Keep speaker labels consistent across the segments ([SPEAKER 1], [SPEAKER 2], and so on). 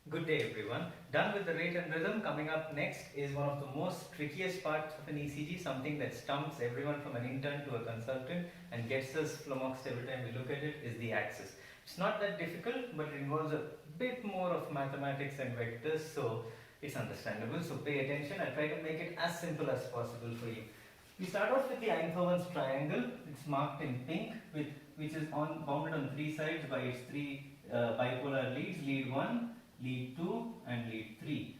[SPEAKER 1] Good day everyone. Done with the rate and rhythm. Coming up next is one of the most trickiest parts of an ECG, something that stumps everyone from an intern to a consultant and gets us flummoxed every time we look at it, is the axis. It's not that difficult, but it involves a bit more of mathematics and vectors, so it's understandable. So pay attention. I'll try to make it as simple as possible for you. We start off with the Einthoven's triangle. It's marked in pink, which is bounded on three sides by its three bipolar leads, lead 1, lead 2 and lead 3.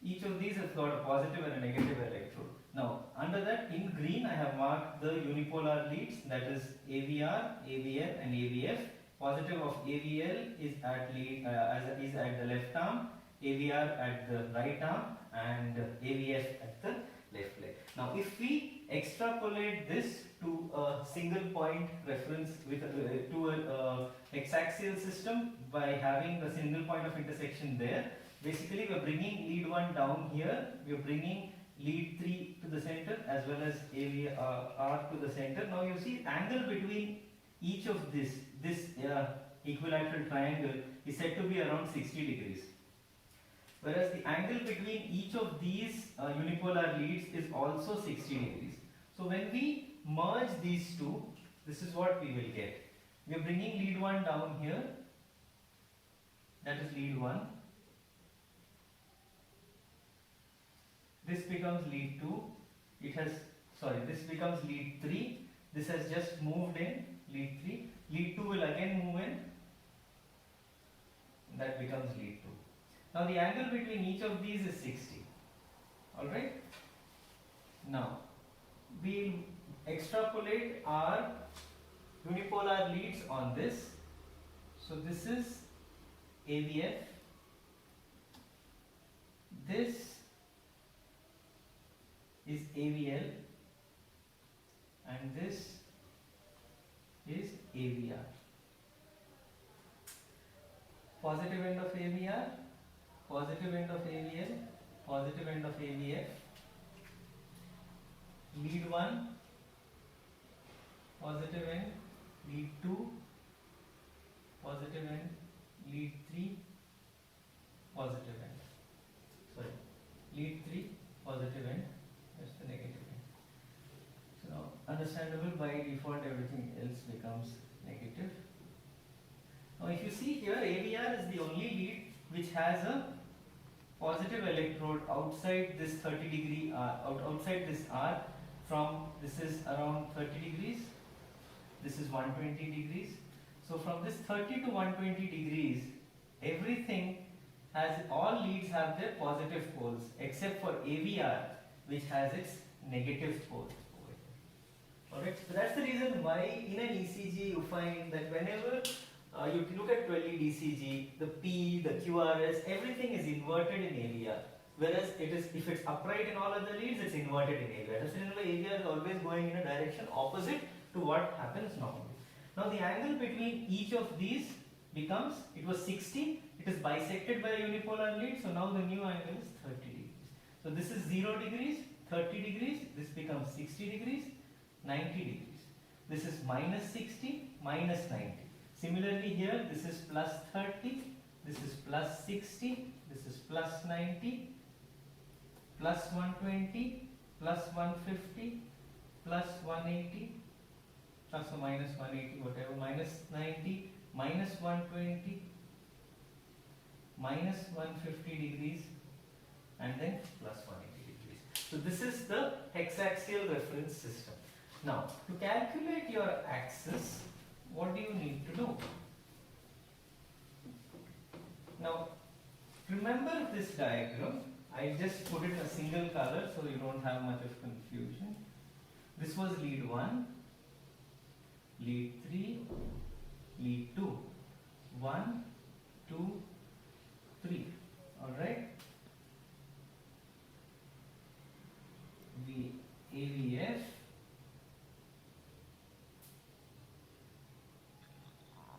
[SPEAKER 1] Each of these has got a positive and a negative electrode. Now under that in green I have marked the unipolar leads, that is AVR, AVL and AVF. Positive of AVL is at the left arm, AVR at the right arm and AVF at the left leg. Now if we extrapolate this to a single point reference to a hexaxial system by having a single point of intersection there, basically we are bringing lead 1 down here, we are bringing lead 3 to the center as well as AVR to the center. Now you see angle between each of this equilateral triangle is said to be around 60 degrees. Whereas the angle between each of these unipolar leads is also 60 degrees. So when we merge these two, this is what we will get. We are bringing lead 1 down here, that is lead 1. This becomes lead 2. This becomes lead 3. This has just moved in, lead 3. Lead 2 will again move in, that becomes lead 2. Now the angle between each of these is 60. Alright? Now we'll extrapolate our unipolar leads on this. So this is AVF. This is AVL and this is AVR. Positive end of AVR, positive end of AVL, positive end of AVF, lead 1, positive end, lead 2, positive end, lead 3, positive end. Sorry, lead 3, positive end, that's the negative end. So now, understandable, by default everything else becomes negative. Now if you see here, AVR is the only lead which has a positive electrode outside this 30 degree outside this arc. From this is around 30 degrees, this is 120 degrees. So from this 30 to 120 degrees, all leads have their positive poles except for AVR, which has its negative poles. Alright, so that's the reason why in an ECG you find that whenever you look at 12-lead ECG, the P, the QRS, everything is inverted in AVR. Whereas if it's upright in all other leads, it's inverted in AVR. That's the reason why AVR is always going in a direction opposite to what happens normally. Now the angle between each of these becomes, it was 60, it is bisected by a unipolar lead, so now the new angle is 30 degrees. So this is 0 degrees, 30 degrees, this becomes 60 degrees, 90 degrees. This is minus 60, minus 90. Similarly here, this is plus 30, this is plus 60, this is plus 90, plus 120, plus 150, plus 180, plus or minus 180, whatever, minus 90, minus 120, minus 150 degrees, and then plus 180 degrees. So this is the hexaxial reference system. Now, to calculate your axis, what do you need to do? Now, remember this diagram. I just put it in a single color so you don't have much of confusion. This was lead 1, lead 3, lead 2. 1, 2, 3. Alright? AVF,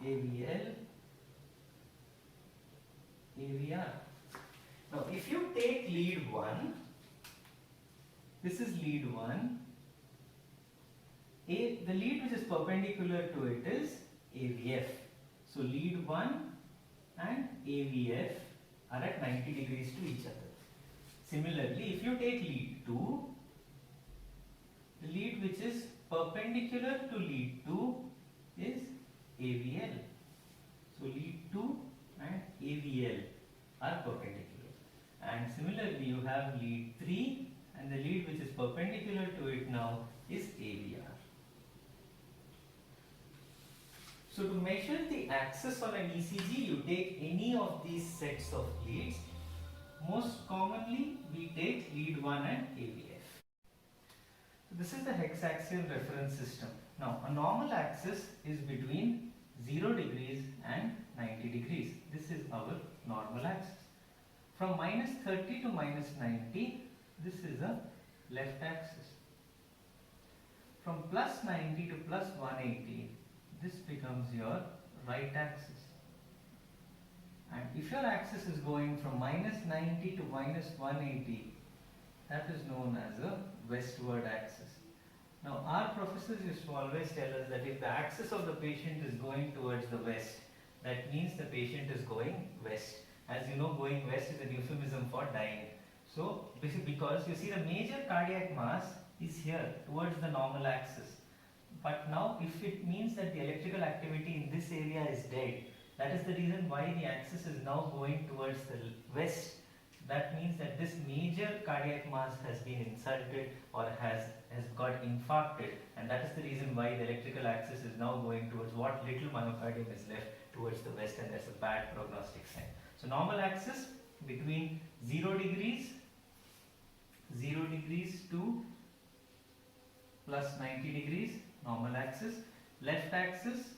[SPEAKER 1] AVL, AVR. Now if you take lead 1, this is lead 1, the lead which is perpendicular to it is AVF. So lead 1 and AVF are at 90 degrees to each other. Similarly, if you take lead 2, the lead which is perpendicular to lead 2 is AVL. So lead 2 and AVL are perpendicular. And similarly, you have lead 3 and the lead which is perpendicular to it now is AVR. So to measure the axis on an ECG, you take any of these sets of leads. Most commonly, we take lead 1 and AVF. So this is the hexaxial reference system. Now, a normal axis is between 0 degrees and 90 degrees. This is our normal axis. From minus 30 to minus 90, this is a left axis. From plus 90 to plus 180, this becomes your right axis. And if your axis is going from minus 90 to minus 180, that is known as a westward axis. Now, our professors used to always tell us that if the axis of the patient is going towards the west, that means the patient is going west. As you know, going west is a euphemism for dying. So, because you see the major cardiac mass is here towards the normal axis. But now, if it means that the electrical activity in this area is dead, that is the reason why the axis is now going towards the west. That means that this major cardiac mass has been insulted or has got infarcted, and that is the reason why the electrical axis is now going towards what little myocardium is left towards the west, and that's a bad prognostic sign. So normal axis between 0 degrees to plus 90 degrees, normal axis. Left axis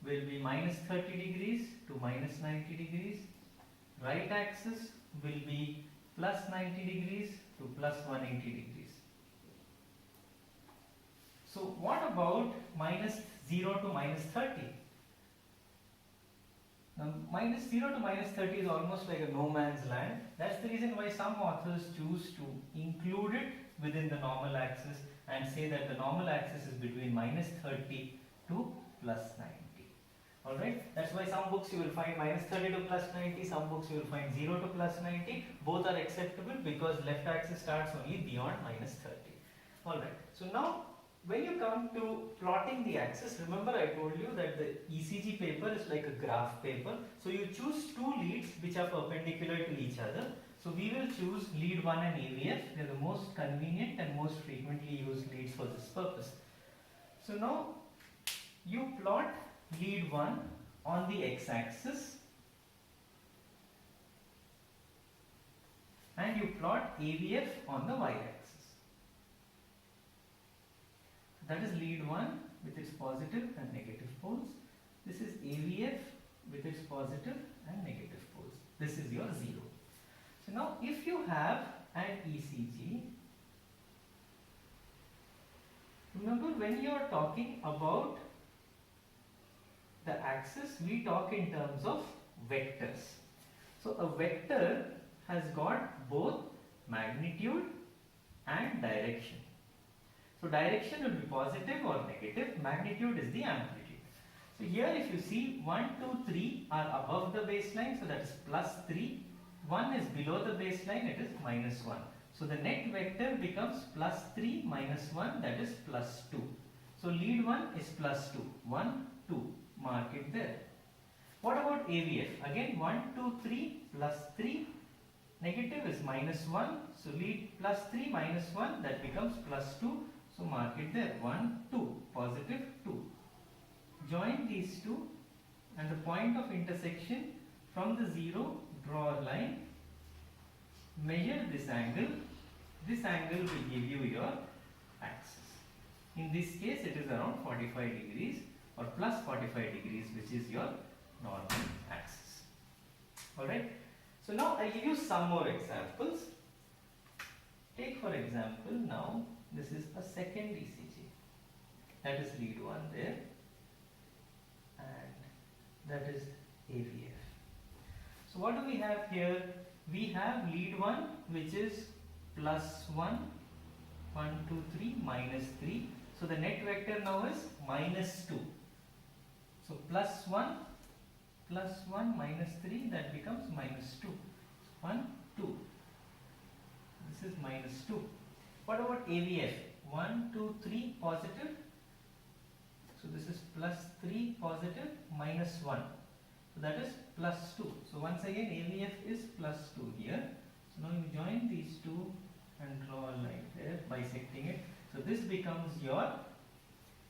[SPEAKER 1] will be minus 30 degrees to minus 90 degrees. Right axis will be plus 90 degrees to plus 180 degrees. So what about minus 0 to minus 30? Now minus 0 to minus 30 is almost like a no man's land. That's the reason why some authors choose to include it within the normal axis and say that the normal axis is between minus 30 to plus 90. Alright, that's why some books you will find minus 30 to plus 90, some books you will find 0 to plus 90. Both are acceptable because left axis starts only beyond minus 30. Alright, so now when you come to plotting the axis, remember I told you that the ECG paper is like a graph paper. So you choose two leads which are perpendicular to each other. So we will choose lead 1 and AVF. They are the most convenient and most frequently used leads for this purpose. So now you plot lead 1 on the x-axis and you plot AVF on the y-axis. That is lead 1 with its positive and negative poles. This is AVF with its positive and negative poles. This is your 0. So now if you have an ECG, remember when you are talking about the axis, we talk in terms of vectors. So a vector has got both magnitude and direction. So direction will be positive or negative, magnitude is the amplitude. So here if you see 1, 2, 3 are above the baseline, so that is plus 3. 1 is below the baseline, it is minus 1. So the net vector becomes plus 3 minus 1, that is plus 2. So lead 1 is plus 2, 1, 2. Mark it there. What about AVF? Again 1, 2, 3 plus 3. Negative is minus 1. So lead plus 3 minus 1, that becomes plus 2. So mark it there. 1, 2. Positive 2. Join these two and the point of intersection from the 0, draw a line. Measure this angle. This angle will give you your axis. In this case it is around 45 degrees. Or plus 45 degrees, which is your normal axis. Alright. So now I'll give you some more examples. Take for example now this is a second ECG. That is lead 1 there. And that is AVF. So what do we have here? We have lead 1 which is plus 1, 1, 2, 3, minus 3. So the net vector now is minus 2. So plus 1 plus 1 minus 3, that becomes minus 2. 1, 2. This is minus 2. What about AVF? 1, 2, 3 positive. So this is plus 3 positive minus 1. So that is plus 2. So once again AVF is plus 2 here. So now you join these two and draw a line there, bisecting it. So this becomes your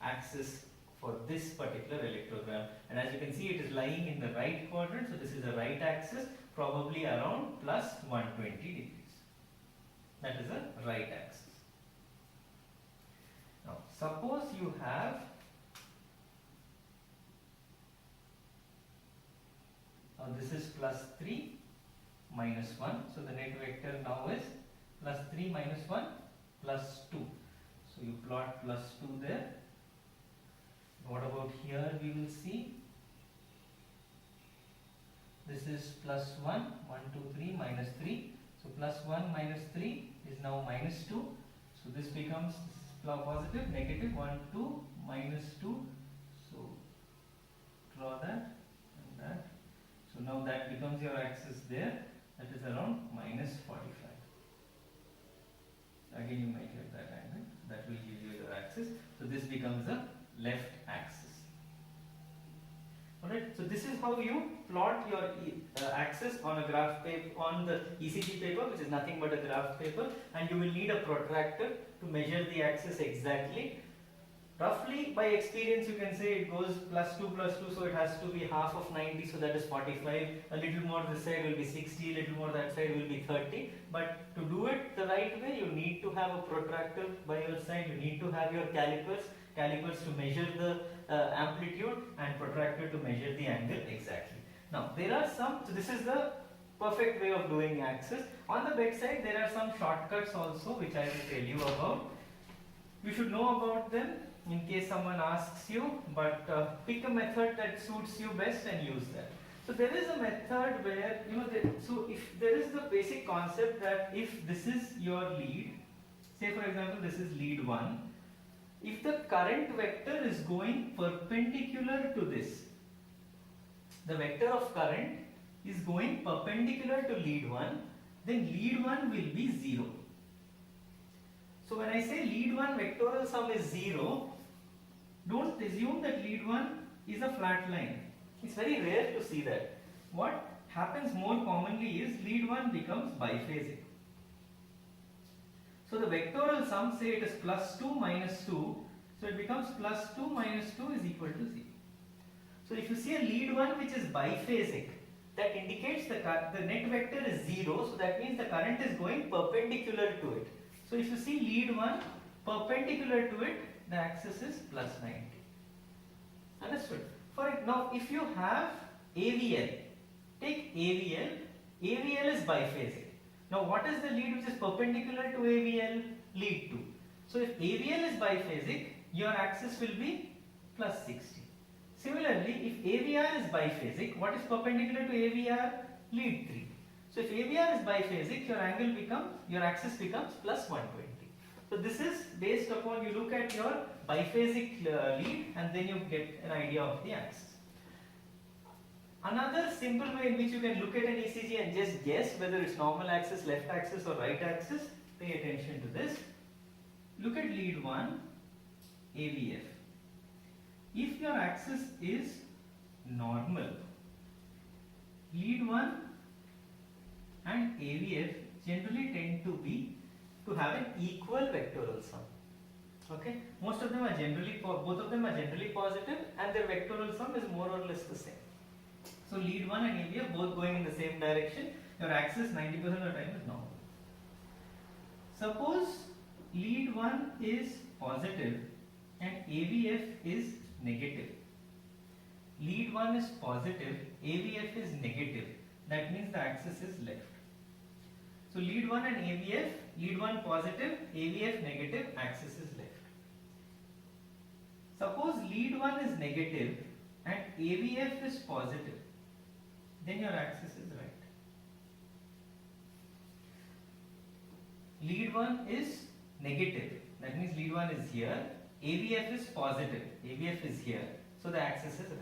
[SPEAKER 1] axis for this particular electrogram, and as you can see it is lying in the right quadrant, so this is the right axis, probably around plus 120 degrees. That is a right axis. Now suppose you have this is plus 3 minus 1, so the net vector now is plus 3 minus 1 plus 2. So you plot plus 2 there. What about here? We will see this is plus 1, 1, 2, 3 minus 3. So plus 1 minus 3 is now minus 2. So this becomes positive, negative, 1, 2, minus 2. So draw that and that. So now that becomes your axis there. That is around minus 45. Again you might get that angle. That will give you your axis. So this becomes the left axis. Alright, so this is how you plot your axis on a graph paper, on the ECG paper, which is nothing but a graph paper, and you will need a protractor to measure the axis exactly. Roughly by experience you can say it goes plus 2, so it has to be half of 90, so that is 45. A little more this side will be 60, a little more that side will be 30. But to do it the right way, you need to have a protractor by your side, you need to have your calipers to measure the amplitude, and protractor to measure the angle exactly. Now there are some, so this is the perfect way of doing axis. On the bedside there are some shortcuts also which I will tell you about. You should know about them in case someone asks you, but pick a method that suits you best and use that. So there is a method where, so if there is the basic concept that if this is your lead, say for example this is lead 1, if the current vector is going perpendicular to this, the vector of current is going perpendicular to lead 1, then lead 1 will be 0. So when I say lead 1 vectoral sum is 0, don't assume that lead 1 is a flat line. It's very rare to see that. What happens more commonly is lead 1 becomes biphasic. So the vectoral sum, say it is plus 2 minus 2, so it becomes plus 2 minus 2 is equal to 0. So if you see a lead 1 which is biphasic, that indicates the net vector is 0, so that means the current is going perpendicular to it. So if you see lead 1 perpendicular to it, the axis is plus 90. Understood? Now if you have AVL, take AVL, AVL is biphasic. Now what is the lead which is perpendicular to AVL? Lead 2. So if AVL is biphasic, your axis will be plus 60. Similarly, if AVR is biphasic, what is perpendicular to AVR? Lead 3. So if AVR is biphasic, your axis becomes plus 120. So this is based upon, you look at your biphasic lead and then you get an idea of the axis. Another simple way in which you can look at an ECG and just guess whether it's normal axis, left axis or right axis, pay attention to this. Look at lead 1, AVF. If your axis is normal, lead 1 and AVF generally tend to have an equal vectoral sum. Okay, both of them are generally positive, and their vectoral sum is more or less the same. So lead 1 and AVF both going in the same direction. Your axis 90% of the time is normal. Suppose lead 1 is positive and AVF is negative. Lead 1 is positive, AVF is negative. That means the axis is left. So lead 1 and AVF, lead 1 positive, AVF negative, axis is left. Suppose lead 1 is negative and AVF is positive, then your axis is right. Lead 1 is negative, that means lead 1 is here, AVF is positive, AVF is here, so the axis is right.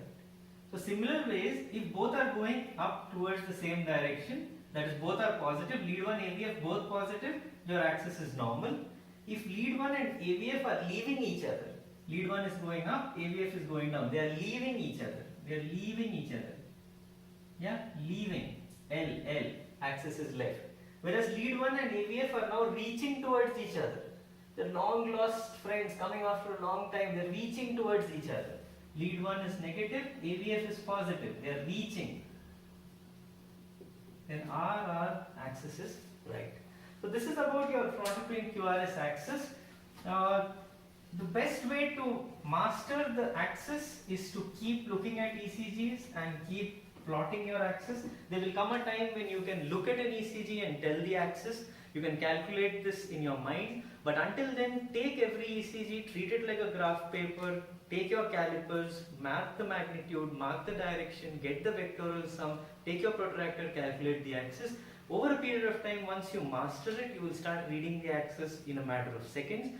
[SPEAKER 1] So similar ways, if both are going up towards the same direction, that is both are positive, lead 1 AVF both positive, your axis is normal. If lead 1 and AVF are leaving each other, lead 1 is going up, AVF is going down, they are leaving each other, they are leaving each other. Yeah, leaving, L, axis is left. Whereas lead 1 and AVF are now reaching towards each other. They're long lost friends coming after a long time, they're reaching towards each other. Lead 1 is negative, AVF is positive, they are reaching. Then RR axis is right. So this is about your frontal plane QRS axis. The best way to master the axis is to keep looking at ECGs and keep plotting your axis. There will come a time when you can look at an ECG and tell the axis. You can calculate this in your mind, but until then, take every ECG, treat it like a graph paper, take your calipers, map the magnitude, mark the direction, get the vectorial sum, take your protractor, calculate the axis. Over a period of time, once you master it, you will start reading the axis in a matter of seconds.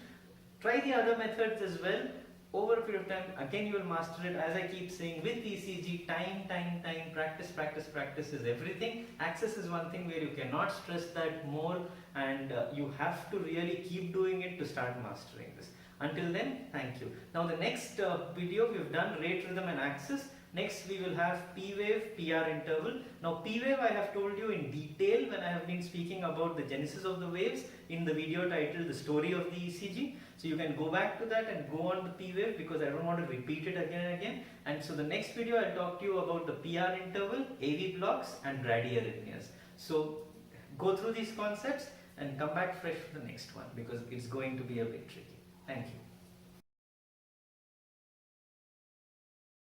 [SPEAKER 1] Try the other methods as well. Over a period of time, again you will master it. As I keep saying, with ECG, time, practice is everything. Axis is one thing where you cannot stress that more, and you have to really keep doing it to start mastering this. Until then, thank you. Now the next video, we have done rate, rhythm and axis. Next we will have P wave, PR interval. Now P wave I have told you in detail when I have been speaking about the genesis of the waves in the video titled The Story of the ECG. So you can go back to that and go on the P wave, because I don't want to repeat it again and again. And so the next video I'll talk to you about the PR interval, AV blocks and bradyarrhythmias. So go through these concepts and come back fresh for the next one, because it's going to be a bit tricky. Thank you.